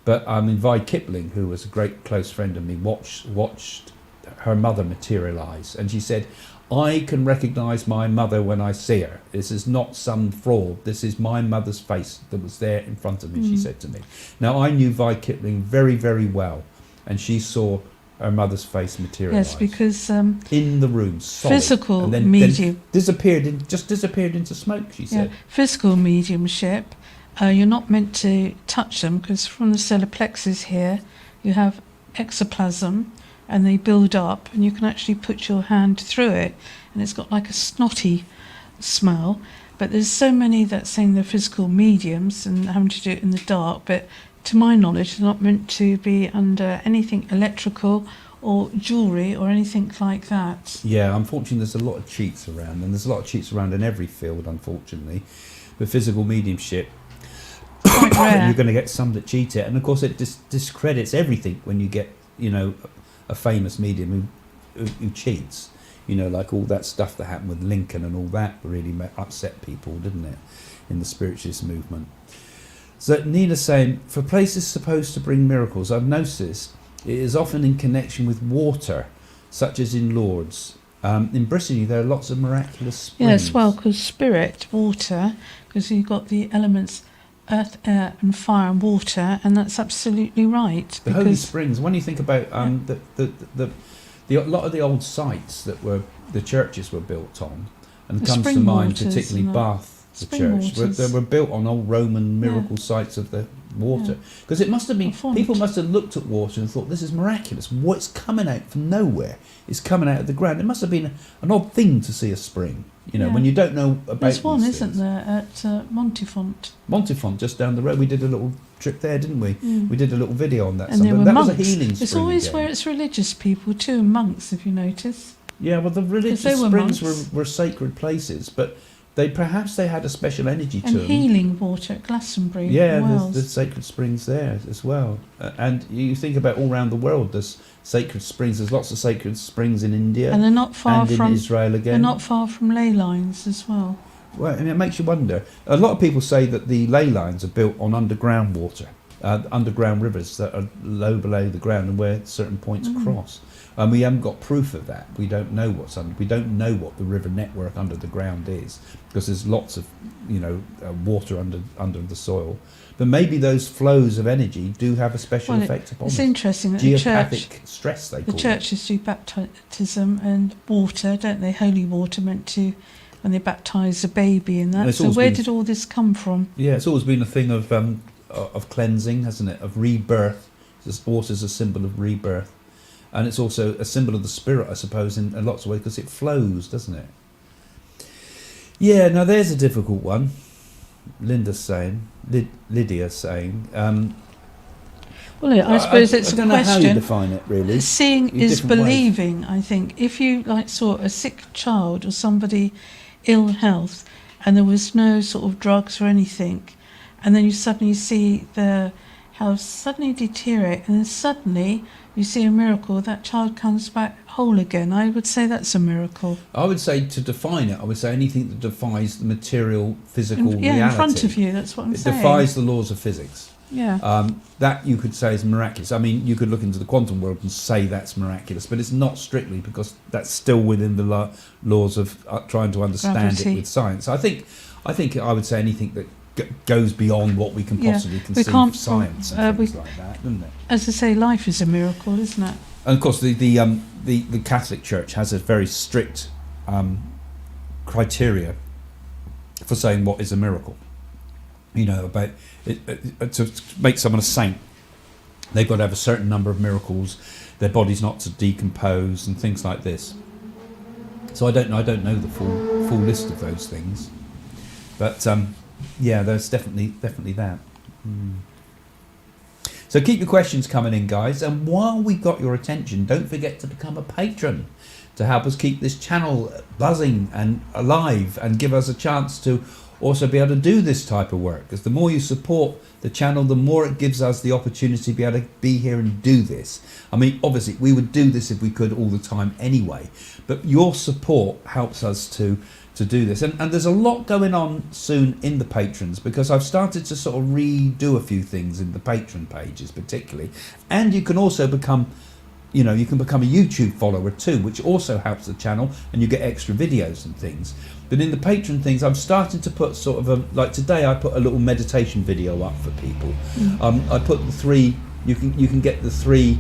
but Vi Kipling, who was a great close friend of me, watched her mother materialize, and she said, I can recognize my mother when I see her. This is not some fraud. This is my mother's face that was there in front of me, she said to me. Now, I knew Vi Kipling very, very well, and she saw her mother's face materialize. Yes, because in the room, solid, physical and then medium disappeared into smoke, she said. Physical mediumship, you're not meant to touch them, because from the solar plexus here, you have ectoplasm, and they build up, and you can actually put your hand through it, and it's got like a snotty smell. But there's so many that saying they're physical mediums and having to do it in the dark, but to my knowledge they're not meant to be under anything electrical or jewellery or anything like that. Yeah, unfortunately there's a lot of cheats around, and there's a lot of cheats around in every field, unfortunately. With physical mediumship, Quite rare. you're going to get some that cheat it, and of course it discredits everything when you get, a famous medium who cheats, like all that stuff that happened with Lincoln and all that really upset people, didn't it, in the spiritualist movement. So Nina's saying, for places supposed to bring miracles, I've noticed it is often in connection with water, such as in Lourdes. In Brittany there are lots of miraculous springs. Yes, well, because spirit, water, because you've got the elements earth, air and fire and water, and that's absolutely right. The holy springs, when you think about the a lot of the old sites that the churches were built on, and it comes to mind particularly Bath, the church, they were built on old Roman miracle sites of the water, because it must have been, people must have looked at water and thought, this is miraculous, what's coming out from nowhere, it's coming out of the ground. It must have been an odd thing to see a spring, when you don't know about there's one, these isn't things. there, at Montifont, just down the road. We did a little trip there, didn't we? We did a little video on that. And there were that monks. was a healing spring. It's always again. where it's religious people too, and monks, if you notice. Yeah, well, the religious they were springs monks. were sacred places, but they had a special energy to And them. healing water at Glastonbury. Yeah, Wales. there's sacred springs there as well. And you think about all around the world, there's sacred springs. There's lots of sacred springs in India, and they're not far and from in Israel again. They're not far from ley lines as well. Well, and it makes you wonder. A lot of people say that the ley lines are built on underground water, underground rivers that are low below the ground and where certain points cross. And we haven't got proof of that. We don't know what's under. We don't know what the river network under the ground is, because there's lots of, water under the soil. But maybe those flows of energy do have a special effect upon us. It's interesting that Geopathic stress, they call the it. churches do baptism and water, don't they? Holy water meant to, when they baptise a baby and that. So where did all this come from? Yeah, it's always been a thing of cleansing, hasn't it? Of rebirth. Water is a symbol of rebirth. And it's also a symbol of the spirit, I suppose, in lots of ways, because it flows, doesn't it? Yeah, now there's a difficult one. Lydia's saying. Well, I suppose it's a question. I don't know how you define it, really. Seeing is believing, I think. If you saw a sick child or somebody ill health, and there was no sort of drugs or anything, and then you suddenly see the house suddenly deteriorate, and then suddenly you see a miracle, that child comes back whole again. I would say that's a miracle. I would say, to define it, I would say anything that defies the material, physical reality. In front of you, that's what I'm saying. It defies the laws of physics. Yeah. That you could say is miraculous. I mean, you could look into the quantum world and say that's miraculous, but it's not strictly, because that's still within the laws of trying to understand it with science. I think I would say anything that goes beyond what we can possibly conceive of science and things like that, doesn't it? As I say, life is a miracle, isn't it? And of course, the Catholic Church has a very strict criteria for saying what is a miracle. About to make someone a saint, they've got to have a certain number of miracles, their body's not to decompose, and things like this. So I don't know the full list of those things, but yeah, there's definitely that. So keep your questions coming in, guys, and while we got your attention, don't forget to become a patron to help us keep this channel buzzing and alive, and give us a chance to also be able to do this type of work, because the more you support the channel, the more it gives us the opportunity to be able to be here and do this. I mean, obviously we would do this if we could all the time anyway, but your support helps us to to do this. And there's a lot going on soon in the patrons, because I've started to sort of redo a few things in the patron pages particularly. And you can also become, you can become a YouTube follower too, which also helps the channel, and you get extra videos and things. But in the patron things, I'm starting to put sort of like today I put a little meditation video up for people. I put the 3, you can get the 3,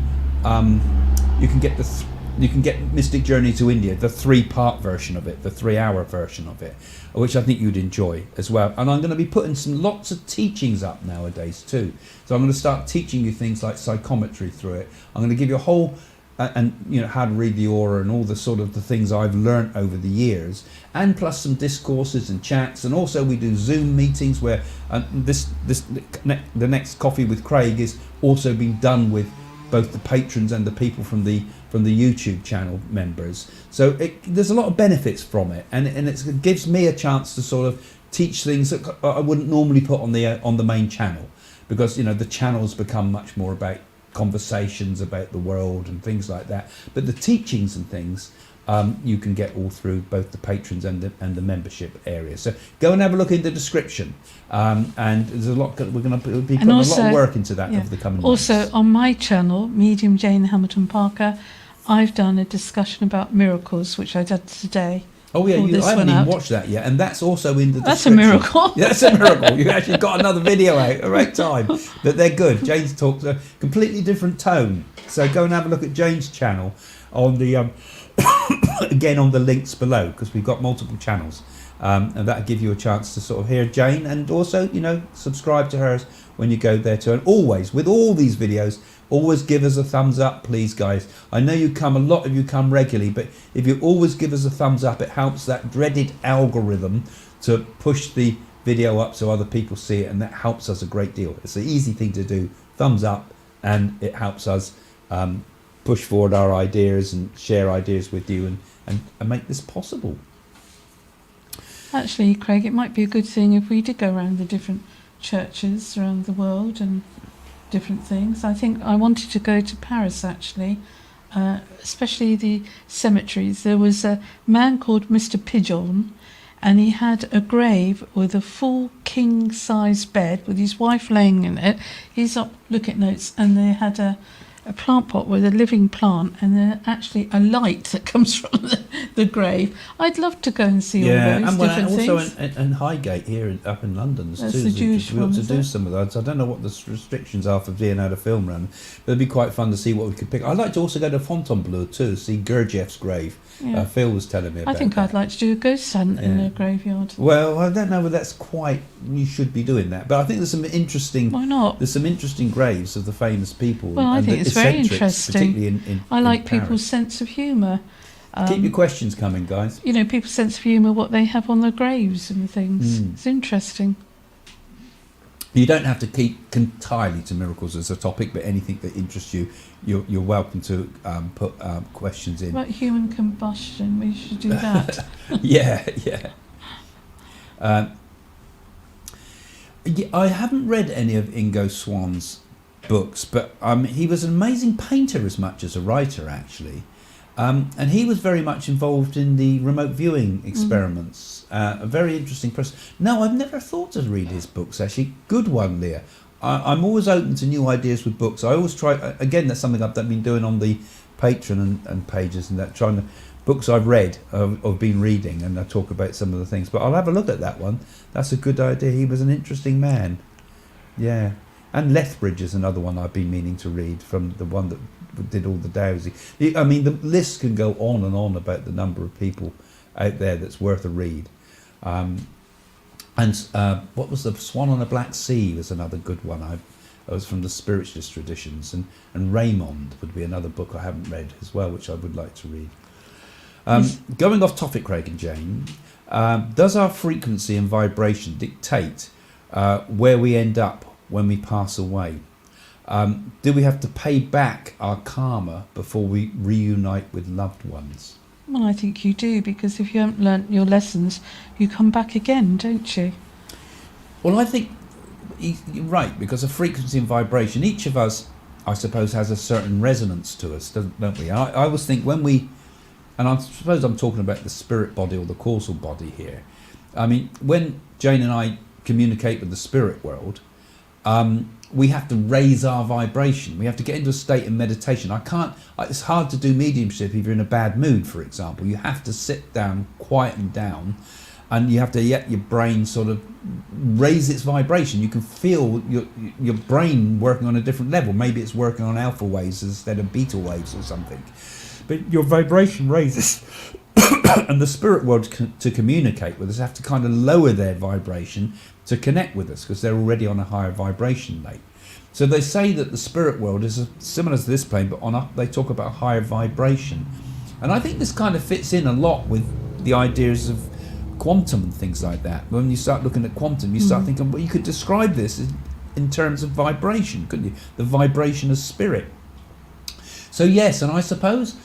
you can get Mystic Journey to India, the 3-part version of it, the 3-hour version of it, which I think you'd enjoy as well. And I'm going to be putting lots of teachings up nowadays too. So I'm going to start teaching you things like psychometry through it. I'm going to give you a whole, how to read the aura and all the sort of the things I've learnt over the years, and plus some discourses and chats. And also we do Zoom meetings where the next Coffee with Craig is also being done with both the patrons and the people from the YouTube channel members. So there's a lot of benefits from it, and it gives me a chance to sort of teach things that I wouldn't normally put on the main channel, because the channel's become much more about conversations about the world and things like that. But the teachings and things you can get all through both the patrons and the membership area. So go and have a look in the description. And there's a lot. We're going to be putting a lot of work into that over the coming months. Also on my channel, Medium Jane Hamilton Parker, I've done a discussion about miracles, which I did today. Oh yeah, I haven't even watched that yet, and that's also in the description. That's a miracle. Yeah, that's a miracle. You actually got another video out at the right time. But they're good. Jane's talks a completely different tone. So go and have a look at Jane's channel on the again on the links below, because we've got multiple channels, and that'll give you a chance to sort of hear Jane, and also subscribe to hers when you go there too. And always with all these videos, always give us a thumbs up, please, guys. I know a lot of you come regularly, but if you always give us a thumbs up, it helps that dreaded algorithm to push the video up so other people see it, and that helps us a great deal. It's an easy thing to do. Thumbs up, and it helps us push forward our ideas and share ideas with you and make this possible. Actually, Craig, it might be a good thing if we did go around the different churches around the world and different things. I think I wanted to go to Paris, actually, especially the cemeteries. There was a man called Mr. Pigeon, and he had a grave with a full king-size bed with his wife laying in it. He's up, look at notes, and they had a plant pot with a living plant, and then actually a light that comes from the grave. I'd love to go and see all those different things. Also in Highgate here up in London, that's the Jewish one. We ought to do some of those. I don't know what the restrictions are for being able to film around, but it'd be quite fun to see what we could pick. I'd like to also go to Fontainebleau too, see Gurdjieff's grave. Yeah. Phil was telling me about I think that. I'd like to do a ghost hunt in a graveyard. Well, I don't know whether that's quite. You should be doing that, but I think there's some interesting. Why not? There's some interesting graves of the famous people. Well, I think it's very interesting. Particularly I like in Paris. people's sense of humour. Keep your questions coming, guys. People's sense of humour, what they have on their graves and things. It's interesting. You don't have to keep entirely to miracles as a topic, but anything that interests you, you're welcome to put questions in. About human combustion, we should do that. Yeah. I haven't read any of Ingo Swan's books, but he was an amazing painter as much as a writer, actually. And he was very much involved in the remote viewing experiments. A very interesting person. No, I've never thought to read his books, actually. Good one, Leah. I'm always open to new ideas with books. I always try, again, that's something I've been doing on the Patron and pages, and that trying to, books I've read, I've been reading, and I talk about some of the things. But I'll have a look at that one. That's a good idea. He was an interesting man. Yeah. And Lethbridge is another one I've been meaning to read, from the one that did all the dowsing. I mean, the list can go on and on about the number of people out there that's worth a read. And what was the Swan on a Black Sea was another good one. I was from the spiritualist traditions, and Raymond would be another book I haven't read as well, which I would like to read. Going off topic, Craig and Jane, does our frequency and vibration dictate where we end up when we pass away? Do we have to pay back our karma before we reunite with loved ones? Well, I think you do, because if you haven't learnt your lessons, you come back again, don't you? Well, I think you're right, because of frequency and vibration, each of us, I suppose, has a certain resonance to us, don't we? I always think when we and I suppose I'm talking about the spirit body or the causal body here. I mean, when Jane and I communicate with the spirit world, we have to raise our vibration. We have to get into a state of meditation. It's hard to do mediumship if you're in a bad mood, for example. You have to sit down, quieten down, and you have to let your brain sort of raise its vibration. You can feel your brain working on a different level. Maybe it's working on alpha waves instead of beta waves or something. But your vibration raises. And the spirit world to communicate with us have to kind of lower their vibration to connect with us because they're already on a higher vibration rate. So they say that the spirit world is similar to this plane, but they talk about higher vibration. And I think this kind of fits in a lot with the ideas of quantum and things like that. When you start looking at quantum, you start thinking, well, you could describe this in terms of vibration, couldn't you? The vibration of spirit. So yes, and I suppose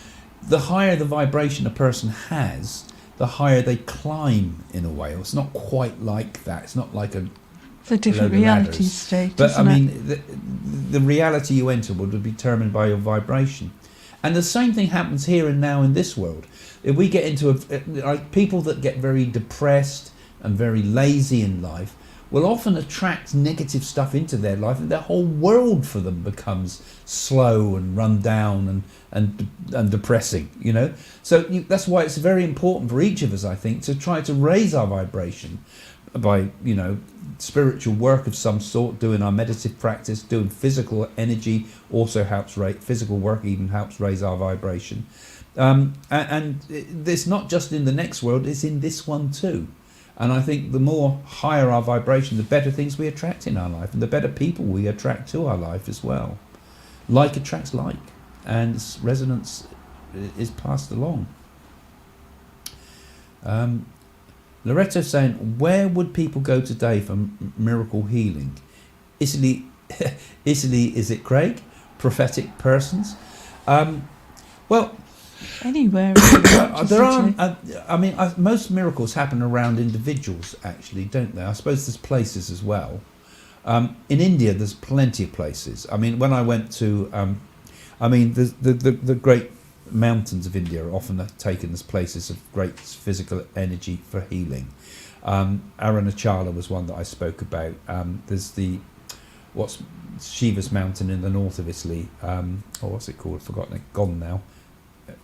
the higher the vibration a person has, the higher they climb in a way. It's not quite like that. It's not like it's a different reality state. But I mean, the reality you enter would be determined by your vibration. And the same thing happens here and now in this world. If we get into like people that get very depressed and very lazy in life will often attract negative stuff into their life, and their whole world for them becomes slow and run down and depressing, you know. So that's why it's very important for each of us, I think, to try to raise our vibration by, you know, spiritual work of some sort, doing our meditative practice, doing physical energy also helps physical work even helps raise our vibration. And it's not just in the next world, it's in this one too. And I think the more higher our vibration, the better things we attract in our life, and the better people we attract to our life as well. Like attracts like, and its resonance is passed along. Loretta's saying, where would people go today for miracle healing? Italy, is it, Craig? Prophetic persons? Well, anywhere. Really, there are. Most miracles happen around individuals, actually, don't they? I suppose there's places as well. In India, there's plenty of places. I mean, when I went to, the great mountains of India are often taken as places of great physical energy for healing. Arunachala was one that I spoke about. There's what's Shiva's mountain in the north of Italy. What's it called? Forgotten it. Gone now.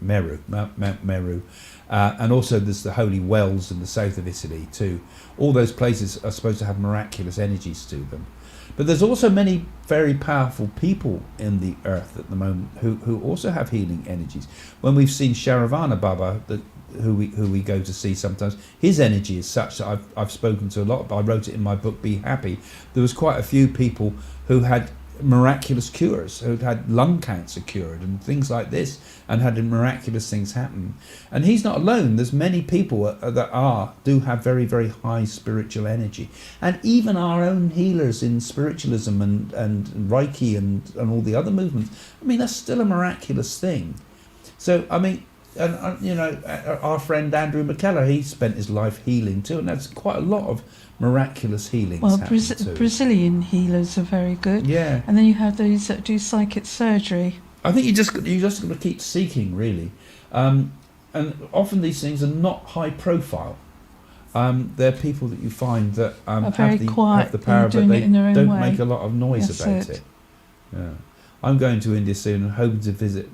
Mount Meru, and also there's the holy wells in the south of Italy too. All those places are supposed to have miraculous energies to them, but there's also many very powerful people in the earth at the moment who also have healing energies. When we've seen Sharavana Baba, who we go to see sometimes, his energy is such that I've spoken to a lot. I wrote it in my book Be Happy. There was quite a few people who had miraculous cures, who'd had lung cancer cured and things like this, and had miraculous things happen. And he's not alone. There's many people that do have very, very high spiritual energy, and even our own healers in spiritualism and Reiki and all the other movements. I mean, that's still a miraculous thing. So I mean, and our friend Andrew McKellar, he spent his life healing too, and that's quite a lot of miraculous healings. Well, Brazilian healers are very good. Yeah. And then you have those that do psychic surgery. I think you just got to keep seeking, really. And often these things are not high profile. They're people that you find that have the power, but they don't make a lot of noise about it. Yeah. I'm going to India soon and hoping to visit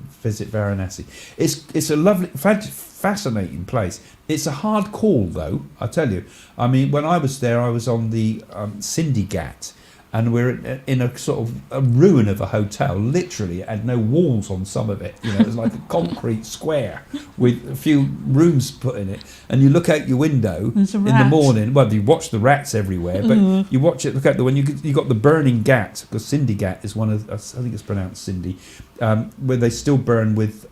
Varanasi. It's a lovely, fascinating place. It's a hard call, though, I tell you. I mean, when I was there, I was on the Sindhi Ghat, and we're in a sort of a ruin of a hotel. Literally, it had no walls on some of it. You know, it was like a concrete square with a few rooms put in it. And you look out your window in the morning. Well, you watch the rats everywhere, but you watch it. Look out the when you got the burning Ghat, because Sindhi Ghat is one of, I think it's pronounced Sindhi, where they still burn with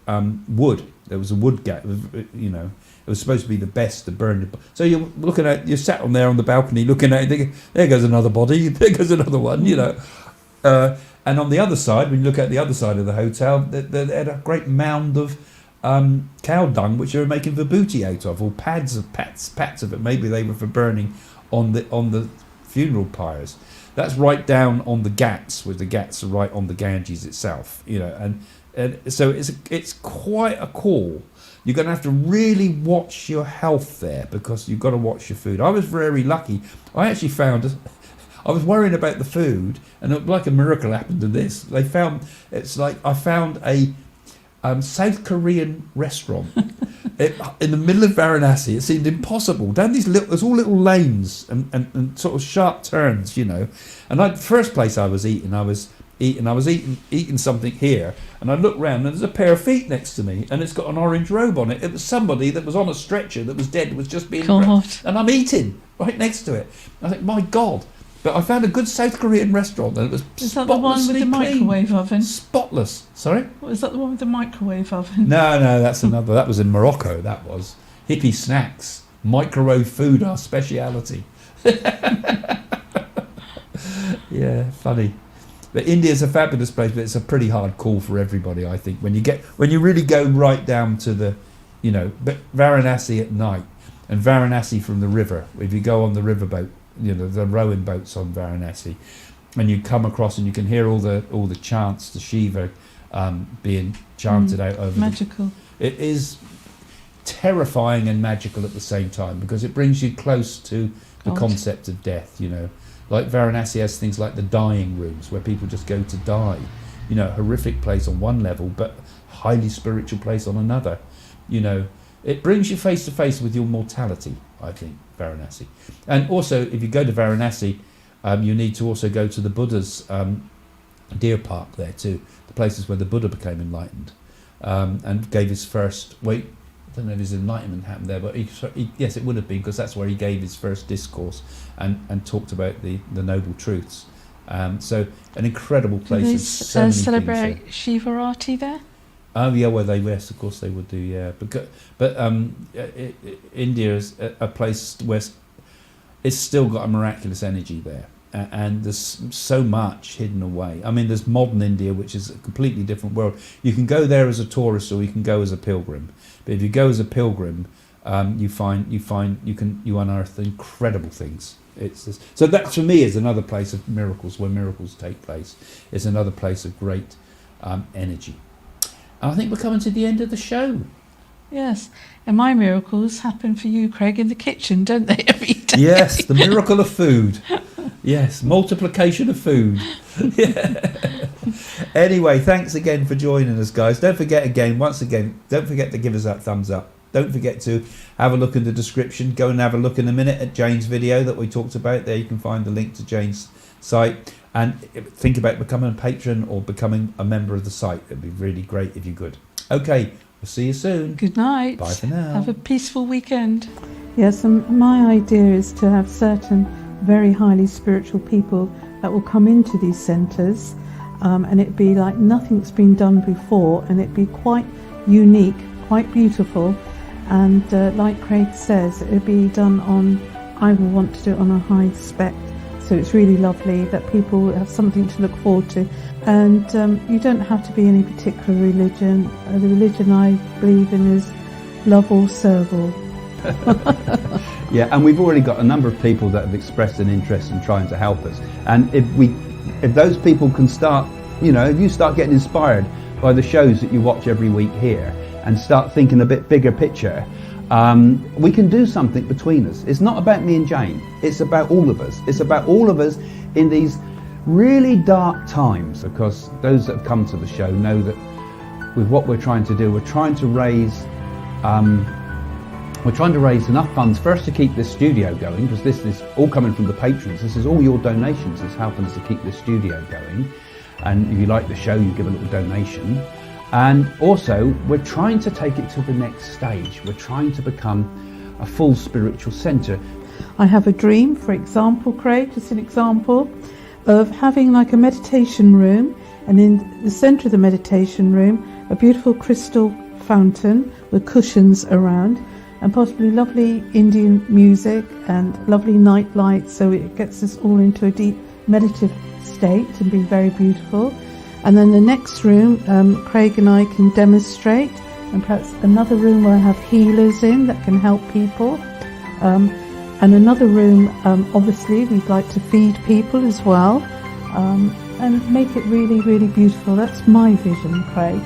wood. There was a wood Ghat, you know. It was supposed to be the best to burn. So you're looking at, you're sat on there on the balcony looking at it, thinking, there goes another body, there goes another one, you know. And on the other side, when you look at the other side of the hotel, they had a great mound of cow dung, which they were making vibhuti out of, or pats of it. Maybe they were for burning on the funeral pyres. That's right down on the Ghats, where the Ghats are right on the Ganges itself, you know. And so it's quite a call. you're going to have to really watch your health there, because you've got to watch your food. I was very lucky. I actually found, I was worrying about the food, and like a miracle happened to this. I found a South Korean restaurant in the middle of Varanasi. It seemed impossible. Down there's all little lanes and sort of sharp turns, you know. And the first place I was eating something here, and I looked round and there's a pair of feet next to me, and it's got an orange robe on it. It was somebody that was on a stretcher that was dead, was just being and I'm eating right next to it. I think, my God. But I found a good South Korean restaurant, and it was Is that the one with the microwave oven? Spotless. Sorry? Is that the one with the microwave oven? No, that's another. That was in Morocco, that was. Hippie snacks. Microwave food, our speciality. Yeah, funny. But India's a fabulous place, but it's a pretty hard call for everybody, I think. When you really go right down to the, you know, Varanasi at night, and Varanasi from the river, if you go on the riverboat, you know, the rowing boats on Varanasi, and you come across and you can hear all the chants to Shiva being chanted out over. Magical. It is terrifying and magical at the same time, because it brings you close to the concept of death, you know. Like Varanasi has things like the dying rooms, where people just go to die. You know, horrific place on one level, but highly spiritual place on another. You know, it brings you face to face with your mortality, I think, Varanasi. And also, if you go to Varanasi, you need to also go to the Buddha's deer park there too, the places where the Buddha became enlightened, and gave his first, I don't know if his enlightenment happened there, but yes, it would have been, because that's where he gave his first discourse and talked about the Noble Truths. So an incredible place. Do they so many celebrate things Shivarati there? Oh yeah, well yes, of course they would do. Yeah, but India is a place where it's still got a miraculous energy there, and there's so much hidden away. I mean, there's modern India, which is a completely different world. You can go there as a tourist, or you can go as a pilgrim. But if you go as a pilgrim, you unearth incredible things. So that for me is another place of miracles, where miracles take place. It's another place of great energy. And I think we're coming to the end of the show. Yes, and my miracles happen for you, Craig, in the kitchen, don't they, every day? Yes, the miracle of food. Yes, multiplication of food. Yeah. Anyway, thanks again for joining us, guys. Don't forget don't forget to give us that thumbs up. Don't forget to have a look in the description. Go and have a look in a minute at Jane's video that we talked about. There you can find the link to Jane's site. And think about becoming a patron or becoming a member of the site. It'd be really great if you could. Okay, we'll see you soon. Good night. Bye for now. Have a peaceful weekend. Yes, and my idea is to have certain very highly spiritual people that will come into these centres, and it'd be like nothing's been done before, and it'd be quite unique, quite beautiful, and like Craig says, it'd be done on, I will want to do it on a high spec, so it's really lovely that people have something to look forward to. And you don't have to be any particular religion. The religion I believe in is love all, serve all. Yeah, and we've already got a number of people that have expressed an interest in trying to help us. And if those people can start, you know, if you start getting inspired by the shows that you watch every week here and start thinking a bit bigger picture, we can do something between us. It's not about me and Jane. It's about all of us. It's about all of us in these really dark times, because those that have come to the show know that with what we're trying to do, we're trying to raise enough funds first to keep this studio going, because this is all coming from the patrons. This is all your donations that's helping us to keep this studio going. And if you like the show, you give a little donation. And also, we're trying to take it to the next stage. We're trying to become a full spiritual centre. I have a dream, for example, Craig, just an example, of having like a meditation room, and in the centre of the meditation room, a beautiful crystal fountain with cushions around, and possibly lovely Indian music and lovely night lights, so it gets us all into a deep meditative state and be very beautiful. And then the next room, Craig and I can demonstrate, and perhaps another room where I have healers in that can help people. And another room, obviously, we'd like to feed people as well, and make it really, really beautiful. That's my vision, Craig.